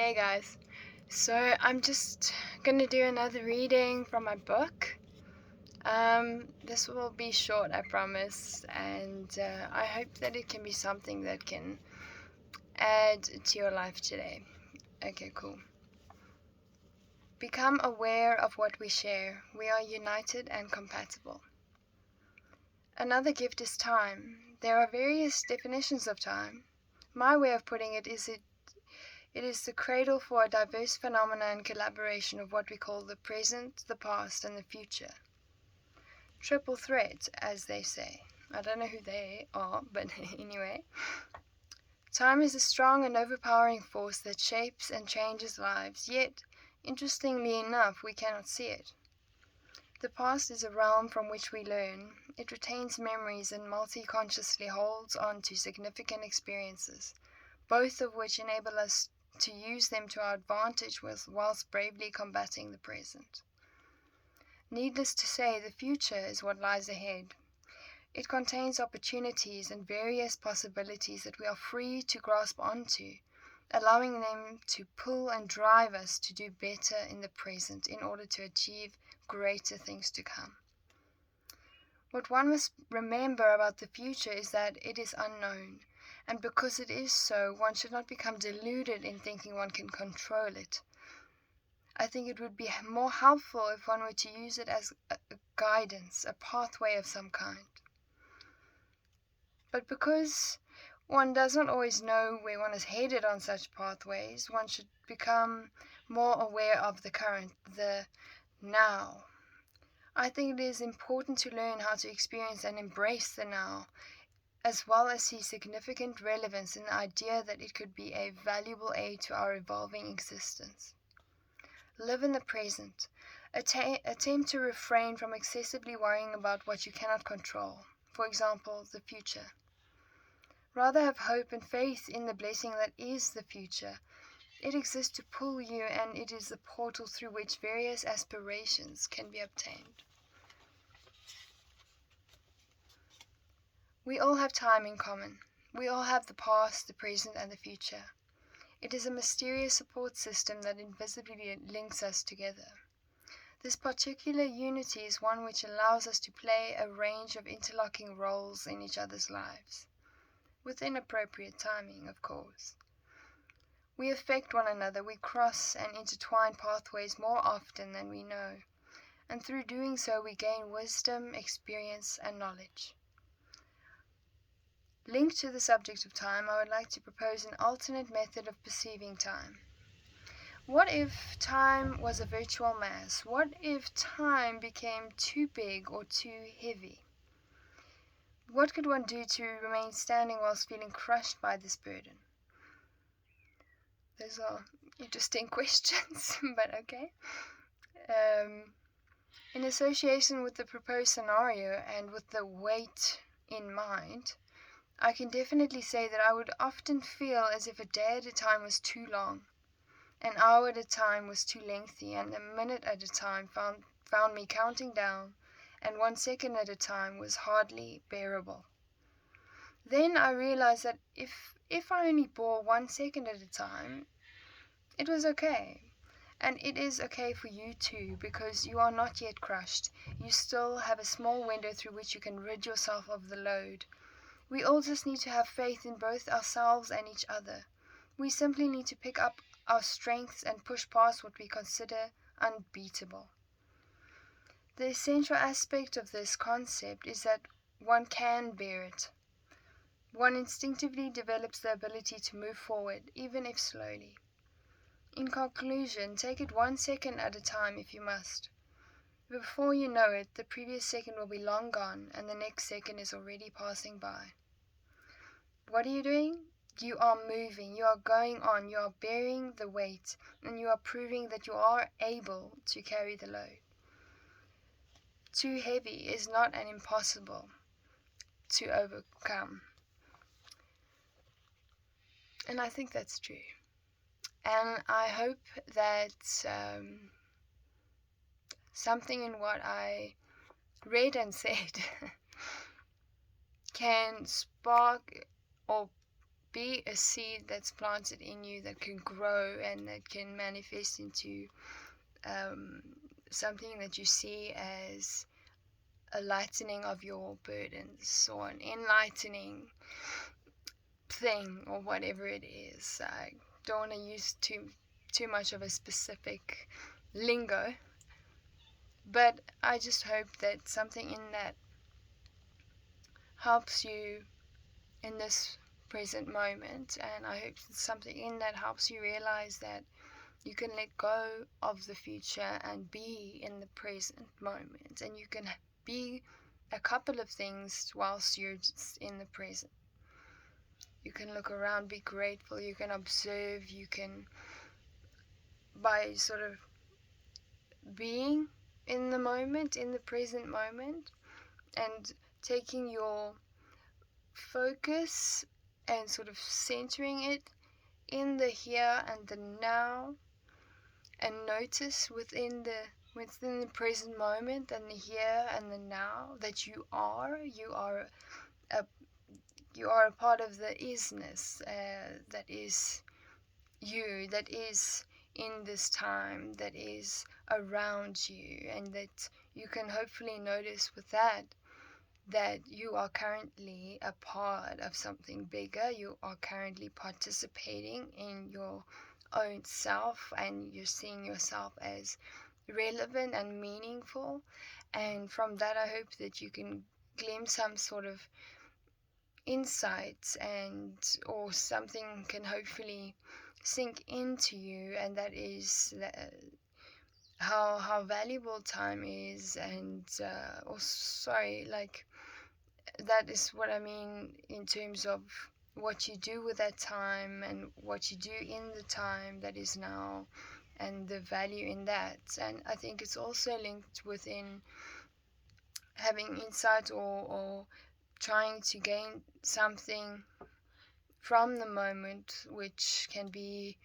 Hey guys, so I'm just gonna do another reading from my book. This will be short, I promise, and I hope that it can be something that can add to your life today. Okay, cool. Become aware of what we share. We are united and compatible. Another gift is time. There are various definitions of time. My way of putting it is it is the cradle for a diverse phenomena and collaboration of what we call the present, the past, and the future. Triple threat, as they say. I don't know who they are, but anyway. Time is a strong and overpowering force that shapes and changes lives, yet, interestingly enough, we cannot see it. The past is a realm from which we learn. It retains memories and multi-consciously holds on to significant experiences, both of which enable us to use them to our advantage whilst bravely combating the present. Needless to say, the future is what lies ahead. It contains opportunities and various possibilities that we are free to grasp onto, allowing them to pull and drive us to do better in the present in order to achieve greater things to come. What one must remember about the future is that it is unknown. And because it is so, one should not become deluded in thinking one can control it. I think it would be more helpful if one were to use it as a guidance, a pathway of some kind. But because one does not always know where one is headed on such pathways, one should become more aware of the current, the now. I think it is important to learn how to experience and embrace the now, as well as see significant relevance in the idea that it could be a valuable aid to our evolving existence. Live in the present. Attempt to refrain from excessively worrying about what you cannot control, for example, the future. Rather have hope and faith in the blessing that is the future. It exists to pull you, and it is the portal through which various aspirations can be obtained. We all have time in common. We all have the past, the present, and the future. It is a mysterious support system that invisibly links us together. This particular unity is one which allows us to play a range of interlocking roles in each other's lives, within appropriate timing, of course. We affect one another, we cross and intertwine pathways more often than we know, and through doing so we gain wisdom, experience, and knowledge. Linked to the subject of time, I would like to propose an alternate method of perceiving time. What if time was a virtual mass? What if time became too big or too heavy? What could one do to remain standing whilst feeling crushed by this burden? Those are interesting questions, but okay. In association with the proposed scenario and with the weight in mind, I can definitely say that I would often feel as if a day at a time was too long, an hour at a time was too lengthy, and a minute at a time found me counting down, and 1 second at a time was hardly bearable. Then I realized that if I only bore 1 second at a time, it was okay. And it is okay for you too, because you are not yet crushed. You still have a small window through which you can rid yourself of the load. We all just need to have faith in both ourselves and each other. We simply need to pick up our strengths and push past what we consider unbeatable. The essential aspect of this concept is that one can bear it. One instinctively develops the ability to move forward, even if slowly. In conclusion, take it 1 second at a time if you must. Before you know it, the previous second will be long gone, and the next second is already passing by. What are you doing? You are moving, you are going on, you are bearing the weight, and you are proving that you are able to carry the load. Too heavy is not an impossible to overcome. And I think that's true. And I hope that something in what I read and said can spark or be a seed that's planted in you that can grow and that can manifest into something that you see as a lightening of your burdens, or an enlightening thing, or whatever it is. I don't want to use too much of a specific lingo, but I just hope that something in that helps you in this present moment, and I hope that something in that helps you realize that you can let go of the future and be in the present moment, and you can be a couple of things whilst you're just in the present. You can look around, be grateful, you can observe, you can, by sort of being in the moment, in the present moment, and taking your focus and sort of centering it in the here and the now, and notice within the present moment and the here and the now that you are a part of the isness, that is you, that is in this time, that is around you, and that you can hopefully notice with that you are currently a part of something bigger. You are currently participating in your own self, and you're seeing yourself as relevant and meaningful. And from that, I hope that you can glimpse some sort of insights, and or something can hopefully sink into you, and that is how valuable time is. And that is what I mean in terms of what you do with that time, and what you do in the time that is now, and the value in that. And I think it's also linked within having insight, or trying to gain something from the moment, which can be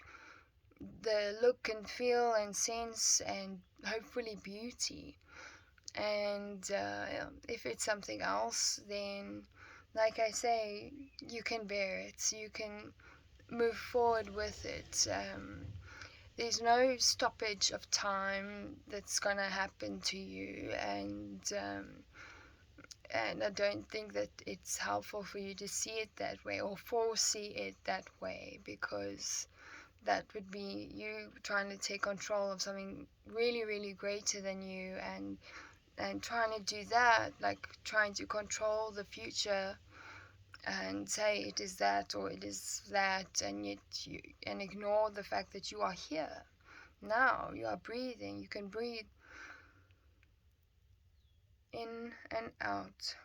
the look and feel and sense and hopefully beauty. And if it's something else, then like I say, you can bear it, you can move forward with it. There's no stoppage of time that's gonna happen to you, and I don't think that it's helpful for you to see it that way, or foresee it that way, because that would be you trying to take control of something really, really greater than you, and trying to do that, like trying to control the future and say it is that or it is that, and ignore the fact that you are here now. You are breathing. You can breathe in and out,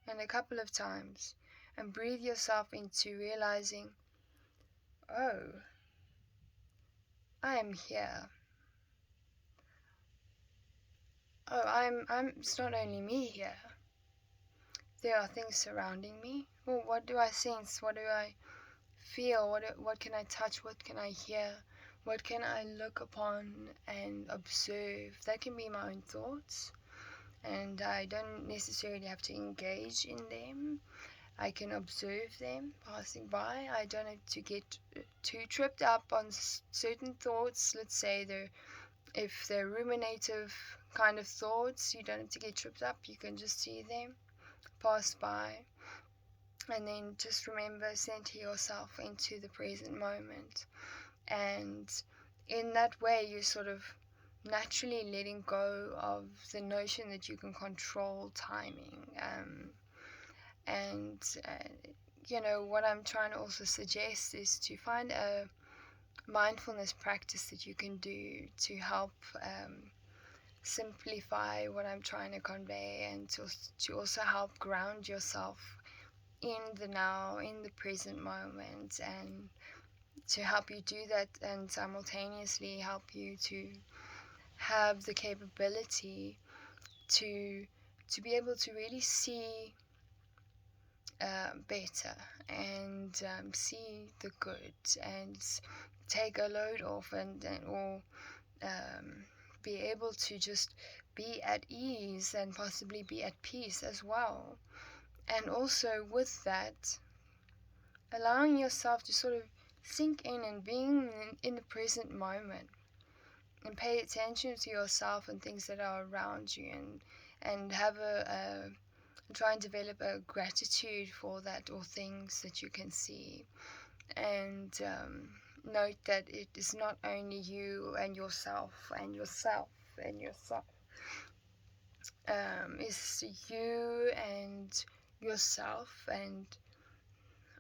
and a couple of times, and breathe yourself into realizing, oh, I am here. Oh, it's not only me here. There are things surrounding me. Well, what do I sense? What do I feel? What can I touch? What can I hear? What can I look upon and observe? That can be my own thoughts, and I don't necessarily have to engage in them. I can observe them passing by. I don't have to get too tripped up on certain thoughts. Let's say if they're ruminative kind of thoughts, you don't have to get tripped up. You can just see them pass by, and then just remember, center yourself into the present moment. And in that way, you're sort of naturally letting go of the notion that you can control timing. And what I'm trying to also suggest is to find a mindfulness practice that you can do to help simplify what I'm trying to convey, and to also help ground yourself in the now, in the present moment, and to help you do that, and simultaneously help you to have the capability to be able to really see better, and see the good, and take a load off, or be able to just be at ease, and possibly be at peace as well. And also with that, allowing yourself to sort of sink in and being in the present moment, and pay attention to yourself and things that are around you, and have a try and develop a gratitude for that, or things that you can see, and note that it is not only you and yourself and yourself and yourself. It's you and yourself and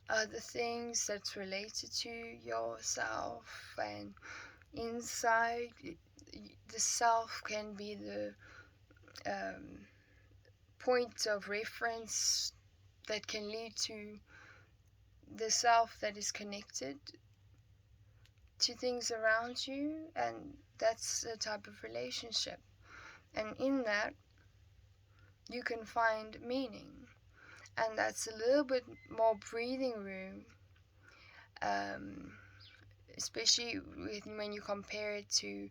other things that's related to yourself, and inside the self can be the point of reference that can lead to the self that is connected to things around you, and that's a type of relationship, and in that you can find meaning, and that's a little bit more breathing room, especially when you compare it to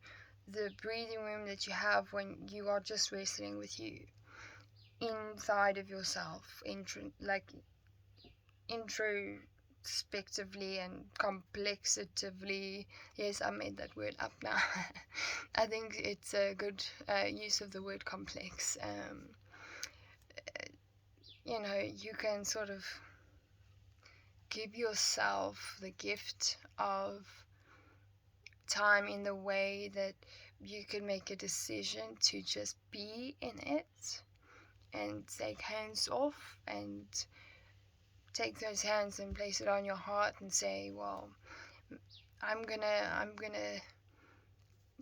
the breathing room that you have when you are just wrestling with you inside of yourself, introspectively and complexatively. Yes, I made that word up now. I think it's a good use of the word complex. You can sort of give yourself the gift of time in the way that you can make a decision to just be in it and take hands off, and take those hands and place it on your heart and say, well, I'm gonna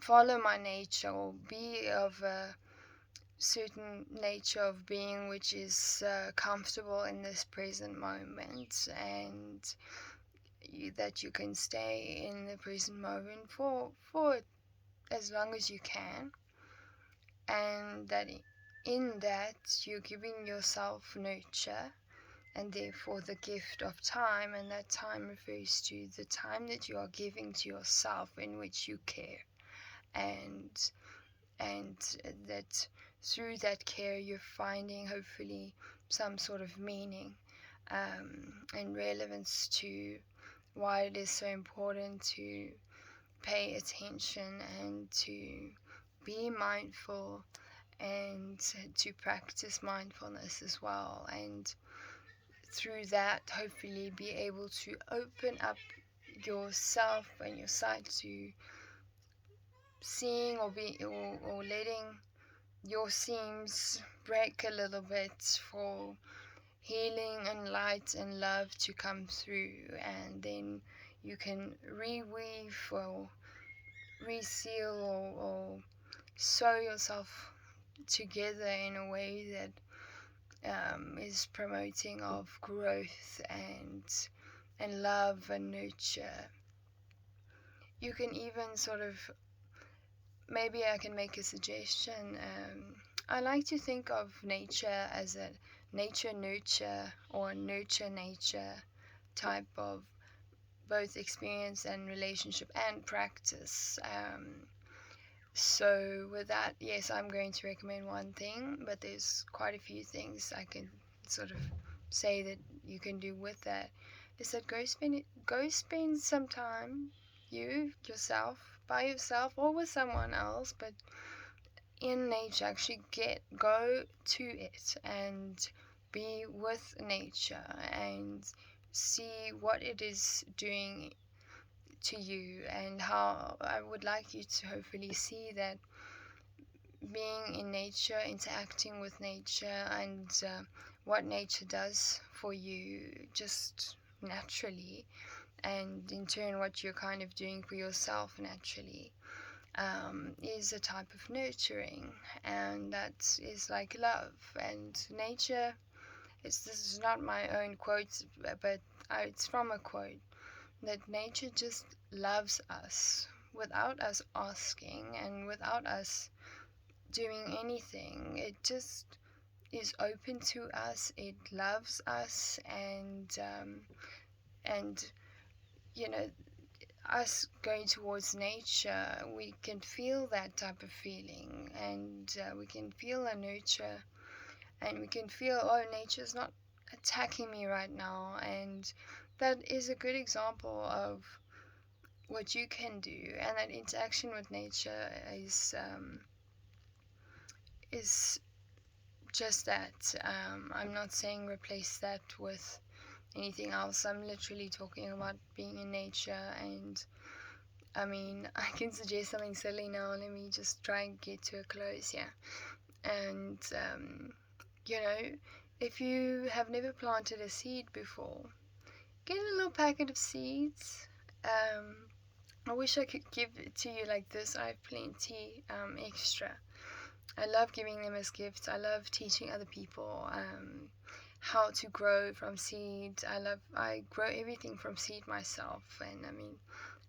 follow my nature, or be of a certain nature of being which is comfortable in this present moment, and that you can stay in the present moment for as long as you can, and that in that you're giving yourself nurture, and therefore the gift of time, and that time refers to the time that you are giving to yourself in which you care, and that through that care you're finding hopefully some sort of meaning, and relevance to why it is so important to pay attention and to be mindful, and to practice mindfulness as well, and through that hopefully be able to open up yourself and your sight to seeing, or letting your seams break a little bit for healing and light and love to come through, and then you can reweave or reseal, or sew yourself together in a way that is promoting of growth and love and nurture. You can even sort of, maybe I can make a suggestion. I like to think of nature as a nature nurture, or nurture nature type of both experience and relationship and practice. So with that, yes, I'm going to recommend one thing, but there's quite a few things I can sort of say that you can do with that. Is that go spend some time, yourself, by yourself or with someone else, but in nature. Actually go to it and be with nature, and see what it is doing to you, and how I would like you to hopefully see that being in nature, interacting with nature, and what nature does for you just naturally, and in turn what you're kind of doing for yourself naturally, is a type of nurturing, and that is like love. And nature, this is not my own quote, but it's from a quote, that nature just loves us without us asking and without us doing anything. It just is open to us, it loves us, and you know, us going towards nature, we can feel that type of feeling, and we can feel a nurture, and we can feel, oh, nature's not attacking me right now, and that is a good example of what you can do, and that interaction with nature is just that. I'm not saying replace that with anything else. I'm literally talking about being in nature. And I mean, I can suggest something silly now. Let me just try and get to a close here. And you know, if you have never planted a seed before, get a little packet of seeds. I wish I could give it to you like this. I have plenty extra. I love giving them as gifts. I love teaching other people how to grow from seeds. I grow everything from seed myself, and I mean,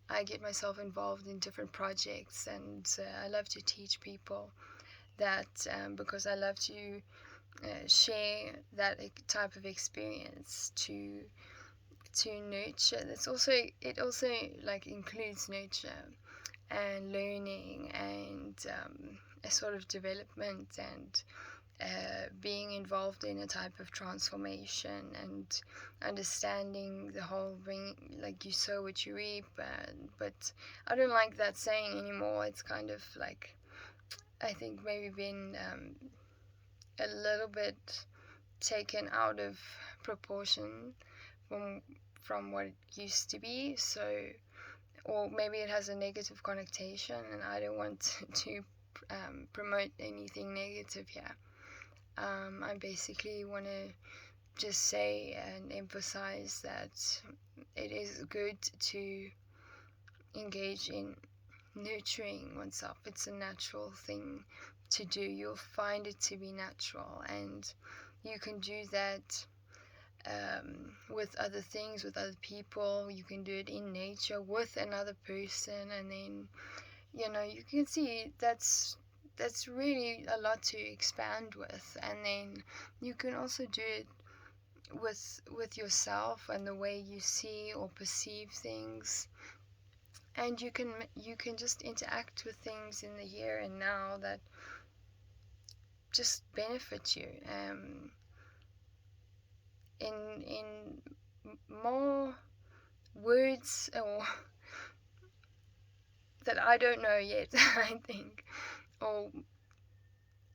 I get myself involved in different projects, and I love to teach people that, because I love to share that type of experience to nurture. It also like includes nurture and learning and a sort of development and being involved in a type of transformation and understanding the whole ring, like you sow what you reap. But I don't like that saying anymore. It's kind of like, I think maybe been a little bit taken out of proportion from what it used to be. So, or maybe it has a negative connotation, and I don't want to promote anything negative here. I basically want to just say and emphasize that it is good to engage in nurturing oneself. It's a natural thing to do. You'll find it to be natural, and you can do that with other things, with other people. You can do it in nature with another person, and then you can see that's really a lot to expand with. And then you can also do it with yourself and the way you see or perceive things. And you can just interact with things in the here and now that just benefit you in more words, or that I don't know yet, I think, or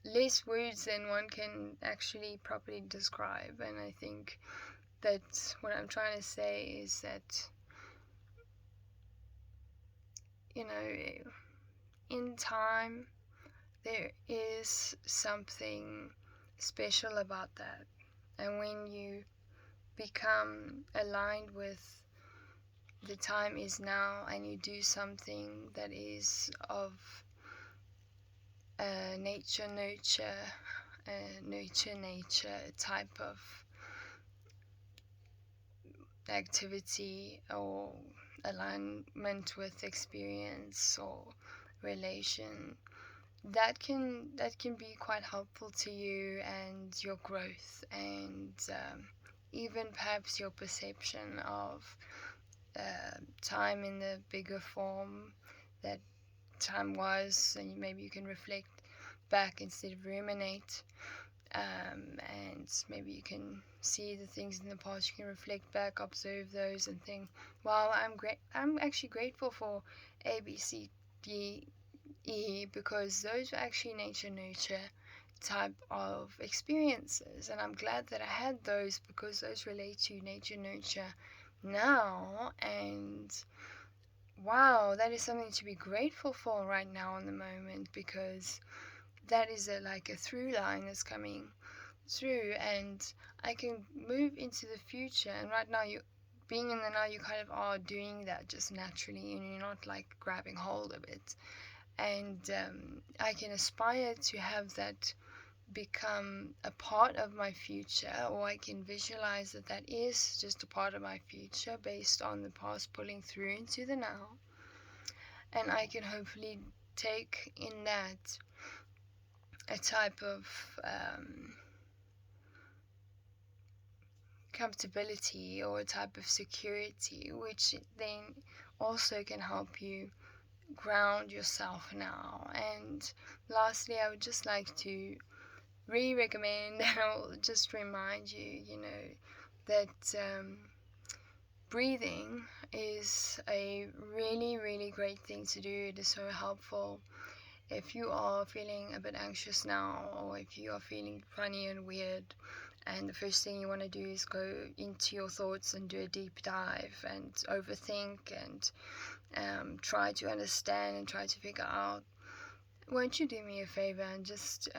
less words than one can actually properly describe. And I think that what I'm trying to say is that, in time, there is something special about that. And when you become aligned with the time is now, and you do something that is of nature type of activity, or alignment with experience or relation, that can be quite helpful to you and your growth, and even perhaps your perception of time in the bigger form that time was. And maybe you can reflect back instead of ruminate, and maybe you can see the things in the past. You can reflect back, observe those, and think, wow, I'm actually grateful for A, B, C, D, E, because those were actually nature nurture type of experiences, and I'm glad that I had those, because those relate to nature nurture now. And wow, that is something to be grateful for right now in the moment, because that is like a through line that's coming through, and I can move into the future. And right now, you being in the now, you kind of are doing that just naturally, and you're not like grabbing hold of it. And I can aspire to have that become a part of my future, or I can visualize that that is just a part of my future based on the past pulling through into the now. And I can hopefully take in that a type of comfortability, or a type of security, which then also can help you ground yourself now. And lastly, I would just like to recommend, and I'll just remind you, that breathing is a really, really great thing to do. It is so helpful. If you are feeling a bit anxious now, or if you are feeling funny and weird, and the first thing you want to do is go into your thoughts and do a deep dive and overthink and try to understand and try to figure out, won't you do me a favor and just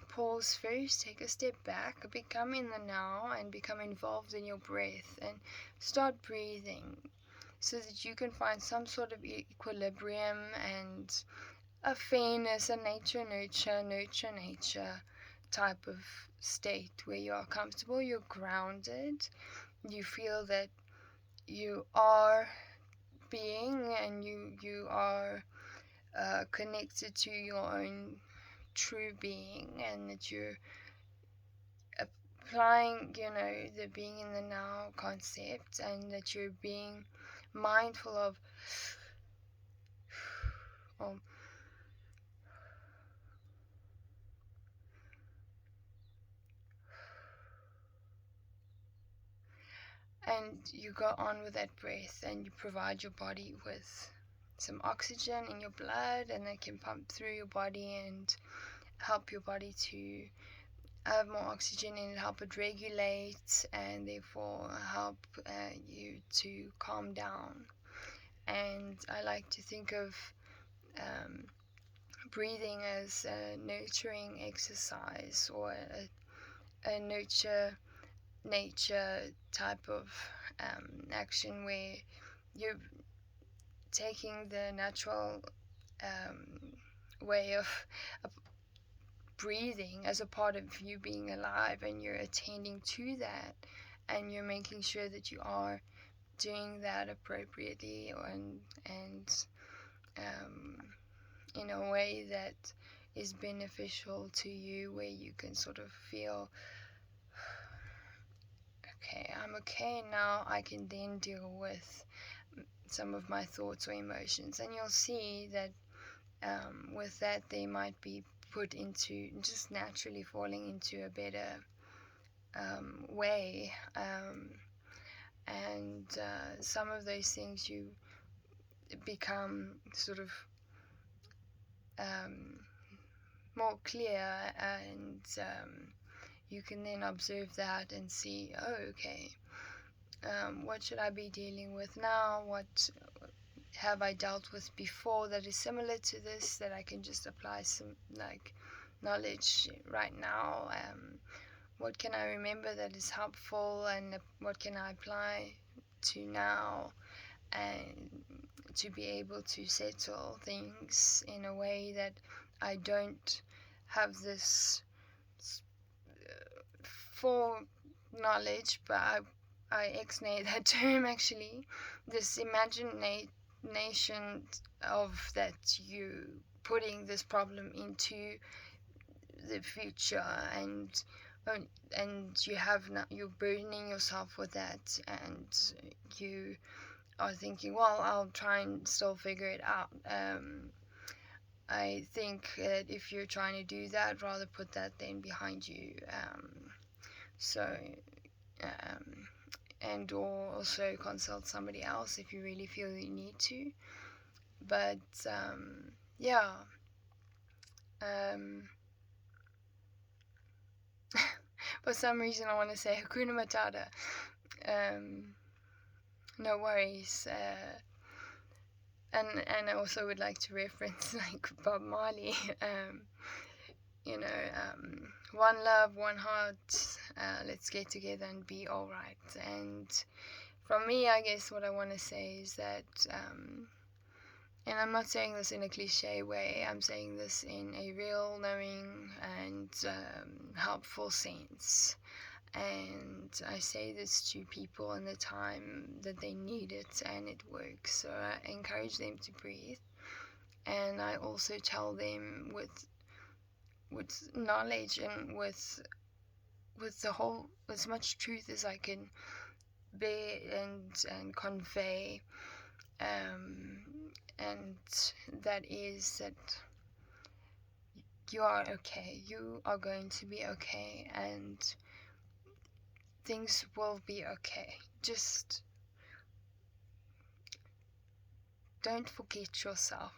pause first, take a step back, become in the now, and become involved in your breath, and start breathing so that you can find some sort of equilibrium and a fairness, a nature, nature type of state where you are comfortable, you're grounded, you feel that you are being and you are connected to your own true being, and that you're applying, the being in the now concept, and that you're being mindful of um, and you go on with that breath, and you provide your body with some oxygen in your blood, and that can pump through your body and help your body to have more oxygen and help it regulate, and therefore help you to calm down. And I like to think of um, breathing as a nurturing exercise, or a nature type of action where you're taking the natural way of breathing as a part of you being alive, and you're attending to that, and you're making sure that you are doing that appropriately, and in a way that is beneficial to you, where you can sort of feel, okay, I'm okay now, I can then deal with some of my thoughts or emotions. And you'll see that with that, they might be put into just naturally falling into a better way. And some of those things you become sort of more clear, and you can then observe that and see, oh, okay, what should I be dealing with now? What have I dealt with before that is similar to this, that I can just apply some knowledge right now? What can I remember that is helpful, and what can I apply to now, and to be able to settle things in a way that I don't have this foreknowledge, but I ex-nay that term actually, this imagination of that you putting this problem into the future, and you have not, you're burdening yourself with that, and you are thinking, well, I'll try and still figure it out. I think that if you're trying to do that, rather put that then behind you. So and or also consult somebody else if you really feel you need to. But yeah, for some reason I want to say Hakuna Matata. No worries. And I also would like to reference like Bob Marley. One love, one heart, let's get together and be alright. And from me, I guess what I want to say is that, and I'm not saying this in a cliche way, I'm saying this in a real, knowing, and helpful sense. And I say this to people in the time that they need it, and it works. So I encourage them to breathe. And I also tell them with knowledge and with the whole, as much truth as I can bear and convey, and that is that you are okay, you are going to be okay, and things will be okay. Just don't forget yourself,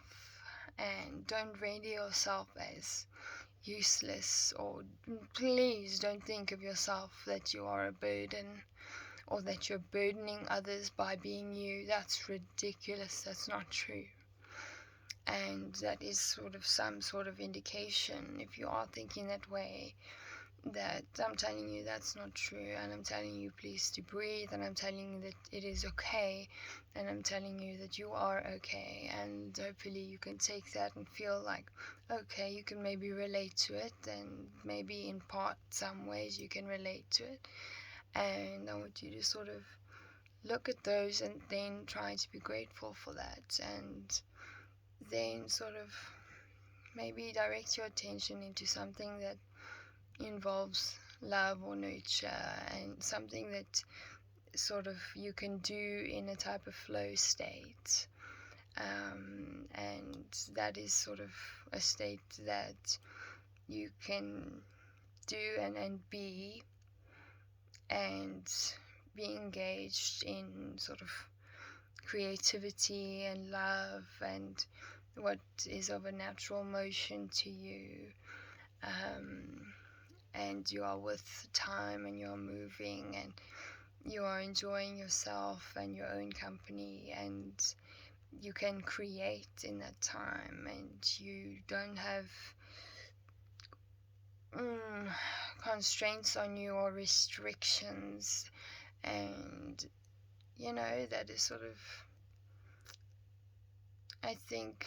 and don't render yourself as useless, or please don't think of yourself that you are a burden, or that you're burdening others by being you. That's ridiculous. That's not true. And that is sort of some sort of indication, if you are thinking that way, that I'm telling you that's not true, and I'm telling you please to breathe, and I'm telling you that it is okay, and I'm telling you that you are okay, and hopefully you can take that and feel like, okay, you can maybe relate to it, and maybe in part, some ways you can relate to it, and I want you to sort of look at those and then try to be grateful for that, and then sort of maybe direct your attention into something that involves love or nurture, and something that sort of you can do in a type of flow state, and that is sort of a state that you can do and be, and be engaged in sort of creativity and love and what is of a natural motion to you, and you are with time, and you're moving, and you are enjoying yourself and your own company, and you can create in that time, and you don't have constraints on you or restrictions, and that is sort of, I think,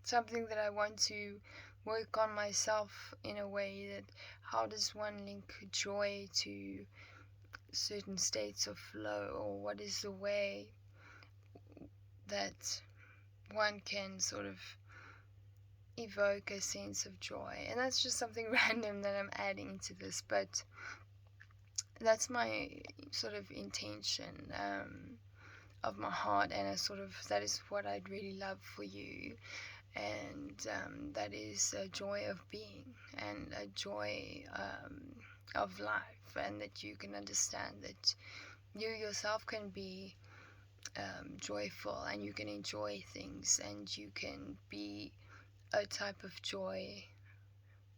something that I want to work on myself, in a way that how does one link joy to certain states of flow, or what is the way that one can sort of evoke a sense of joy. And that's just something random that I'm adding to this, but that's my sort of intention of my heart, and that is what I'd really love for you, and that is a joy of being, and a joy of life, and that you can understand that you yourself can be joyful, and you can enjoy things, and you can be a type of joy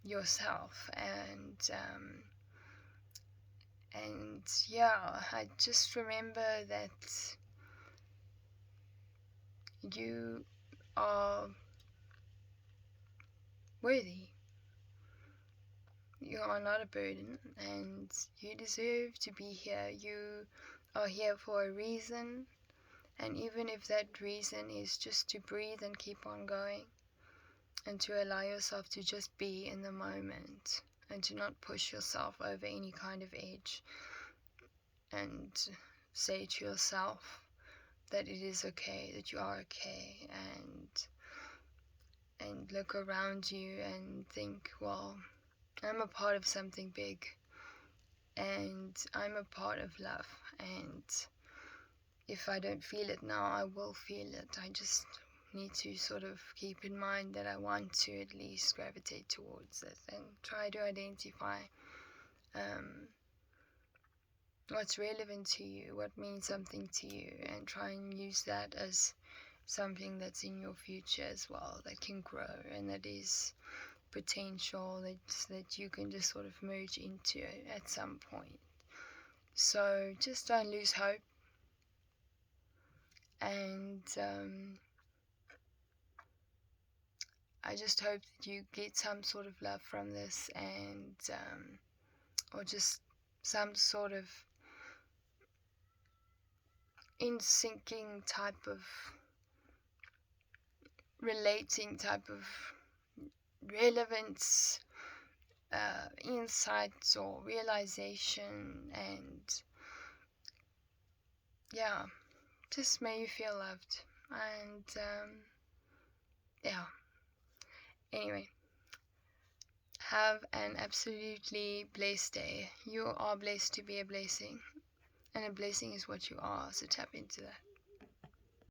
yourself, and yeah, I just remember that you are worthy. You are not a burden, and you deserve to be here. You are here for a reason, and even if that reason is just to breathe and keep on going, and to allow yourself to just be in the moment, and to not push yourself over any kind of edge, and say to yourself that it is okay, that you are okay, and look around you and think, well, I'm a part of something big, and I'm a part of love, and if I don't feel it now, I will feel it. I just need to sort of keep in mind that I want to at least gravitate towards it, and try to identify what's relevant to you, what means something to you, and try and use that as something that's in your future as well, that can grow, and that is potential that you can just sort of merge into at some point. So just don't lose hope, and I just hope that you get some sort of love from this, and or just some sort of in syncing type of relating type of relevance, insights or realization, and yeah, just may you feel loved, and yeah, anyway, have an absolutely blessed day. You are blessed to be a blessing, and a blessing is what you are, so tap into that.